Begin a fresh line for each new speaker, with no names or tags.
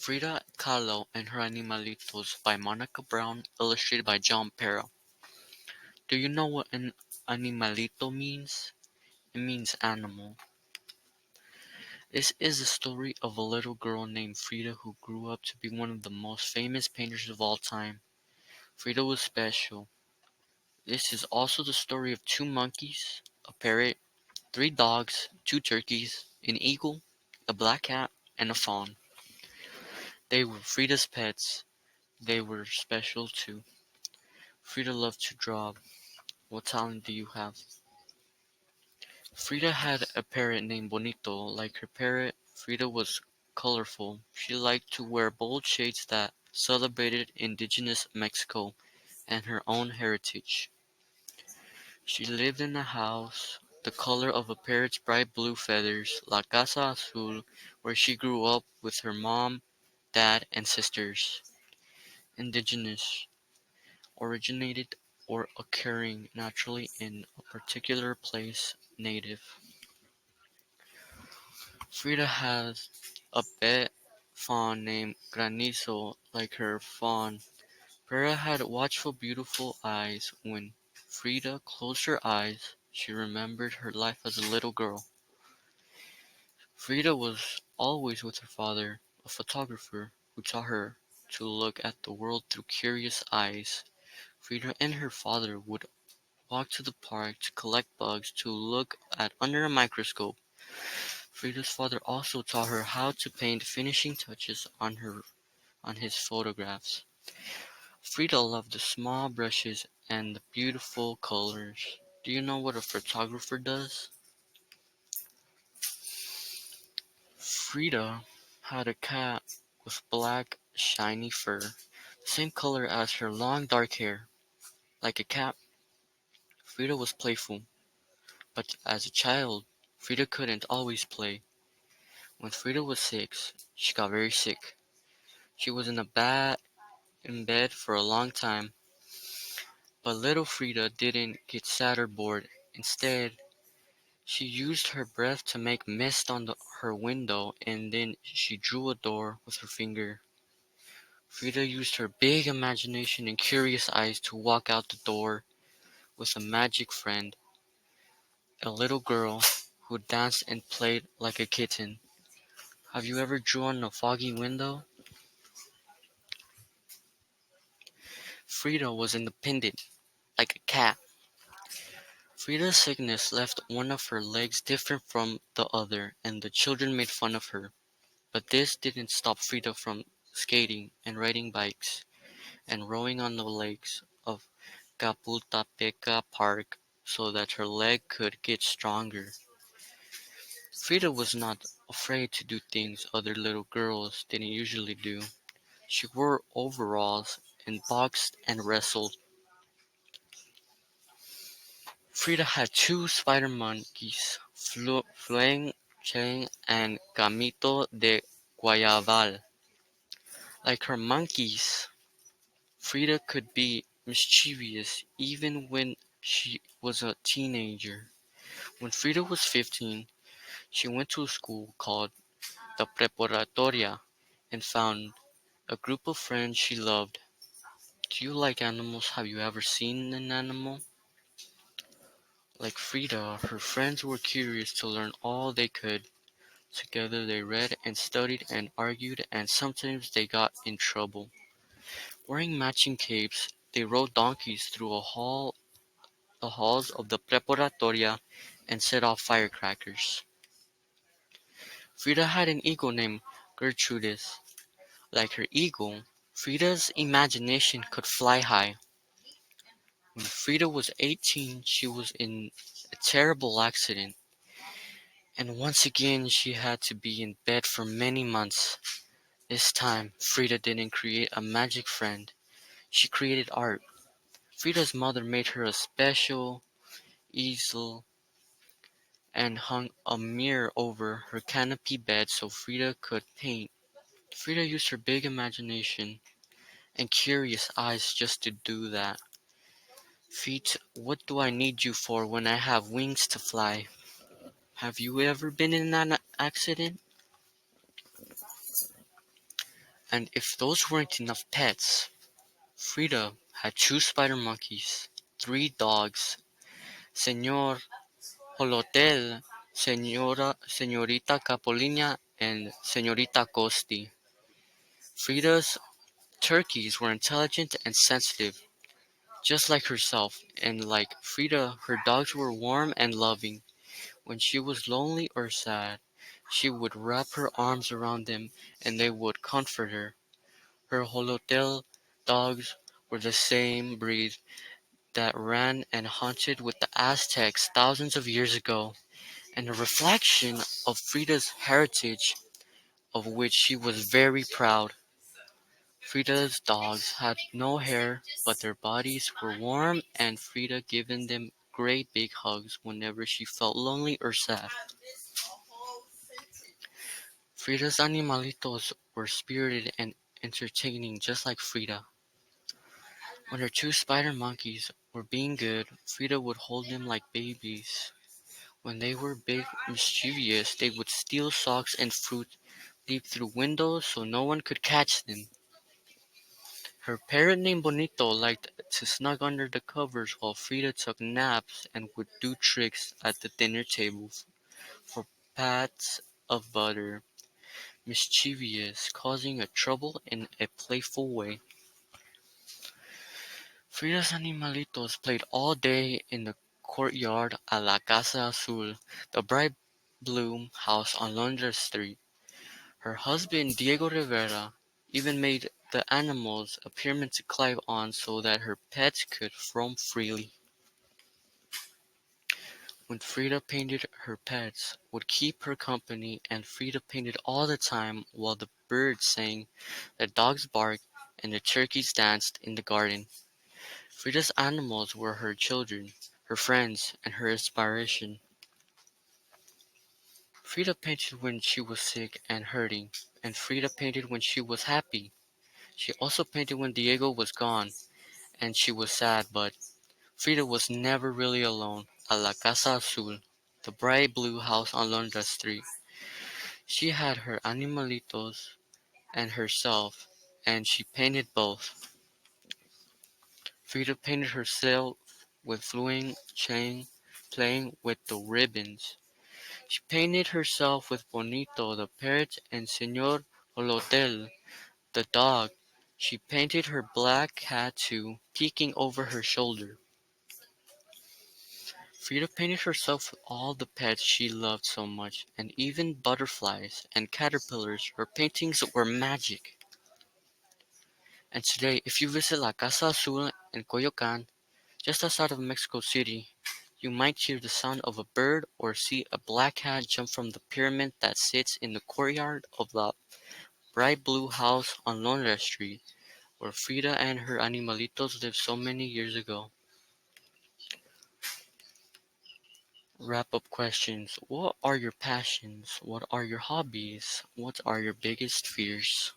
Frida Kahlo and Her Animalitos by Monica Brown, illustrated by John Para. Do you know what an animalito means? It means animal. This is the story of a little girl named Frida who grew up to be one of the most famous painters of all time. Frida was special. This is also the story of two monkeys, a parrot, three dogs, two turkeys, an eagle, a black cat, and a fawn. They were Frida's pets. They were special too. Frida loved to draw. What talent do you have? Frida had a parrot named Bonito. Like her parrot, Frida was colorful. She liked to wear bold shades that celebrated indigenous Mexico and her own heritage. She lived in a house the color of a parrot's bright blue feathers, La Casa Azul, where she grew up with her mom, dad, and sisters. Indigenous originated or occurring naturally in a particular place, native. Frida has a pet fawn named Granizo, like her fawn. Frida had watchful, beautiful eyes. When Frida closed her eyes, she remembered her life as a little girl. Frida was always with her father, a photographer, who taught her to look at the world through curious eyes. Frida and her father would walk to the park to collect bugs to look at under a microscope. Frida's father also taught her how to paint finishing touches on his photographs. Frida loved the small brushes and the beautiful colors. Do you know what a photographer does? Frida had a cat with black, shiny fur, the same color as her long dark hair. Like a cat, Frida was playful, but as a child, Frida couldn't always play. When Frida was 6, she got very sick. She was in bed for a long time, but little Frida didn't get sad or bored. Instead, she used her breath to make mist on her window, and then she drew a door with her finger. Frida used her big imagination and curious eyes to walk out the door with a magic friend, a little girl who danced and played like a kitten. Have you ever drawn a foggy window? Frida was independent, like a cat. Frida's sickness left one of her legs different from the other, and the children made fun of her. But this didn't stop Frida from skating and riding bikes and rowing on the lakes of Capultapeca Park so that her leg could get stronger. Frida was not afraid to do things other little girls didn't usually do. She wore overalls and boxed and wrestled. Frida had two spider monkeys, Flueng Cheng and Camito de Guayabal. Like her monkeys, Frida could be mischievous even when she was a teenager. When Frida was 15, she went to a school called the Preparatoria and found a group of friends she loved. Do you like animals? Have you ever seen an animal? Like Frida, her friends were curious to learn all they could. Together they read and studied and argued, and sometimes they got in trouble. Wearing matching capes, they rode donkeys through the halls of the Preparatoria and set off firecrackers. Frida had an eagle named Gertrudis. Like her eagle, Frida's imagination could fly high. When Frida was 18, she was in a terrible accident, and once again she had to be in bed for many months. This time, Frida didn't create a magic friend. She created art. Frida's mother made her a special easel and hung a mirror over her canopy bed so Frida could paint. Frida used her big imagination and curious eyes just to do that. Feet, what do I need you for when I have wings to fly? Have you ever been in an accident? And if those weren't enough pets, Frida had two spider monkeys, three dogs, Señor Holotel, Señorita Capolina, and Señorita Costi. Frida's turkeys were intelligent and sensitive, just like herself, and like Frida, her dogs were warm and loving. When she was lonely or sad, she would wrap her arms around them and they would comfort her. Her Holotel dogs were the same breed that ran and hunted with the Aztecs thousands of years ago, and a reflection of Frida's heritage, of which she was very proud. Frida's dogs had no hair, but their bodies were warm, and Frida given them great big hugs whenever she felt lonely or sad. Frida's animalitos were spirited and entertaining just like Frida. When her two spider monkeys were being good, Frida would hold them like babies. When they were big mischievous, they would steal socks and fruit, leap through windows so no one could catch them. Her parrot named Bonito liked to snug under the covers while Frida took naps and would do tricks at the dinner table for pats of butter, mischievous, causing a trouble in a playful way. Frida's animalitos played all day in the courtyard at La Casa Azul, the bright blue house on Londres Street. Her husband, Diego Rivera, even made the animals a pyramid to climb on so that her pets could roam freely. When Frida painted, her pets would keep her company, and Frida painted all the time while the birds sang, the dogs barked, and the turkeys danced in the garden. Frida's animals were her children, her friends, and her inspiration. Frida painted when she was sick and hurting, and Frida painted when she was happy. She also painted when Diego was gone, and she was sad, but Frida was never really alone at La Casa Azul, the bright blue house on Londres Street. She had her animalitos and herself, and she painted both. Frida painted herself with fluting chain, playing with the ribbons. She painted herself with Bonito the parrot and Señor Holotel the dog. She painted her black cat too, peeking over her shoulder. Frida painted herself with all the pets she loved so much, and even butterflies and caterpillars. Her paintings were magic. And today, if you visit La Casa Azul in Coyoacan, just outside of Mexico City, you might hear the sound of a bird or see a black cat jump from the pyramid that sits in the courtyard of the bright blue house on Londres Street, where Frida and her animalitos lived so many years ago. Wrap-up questions. What are your passions? What are your hobbies? What are your biggest fears?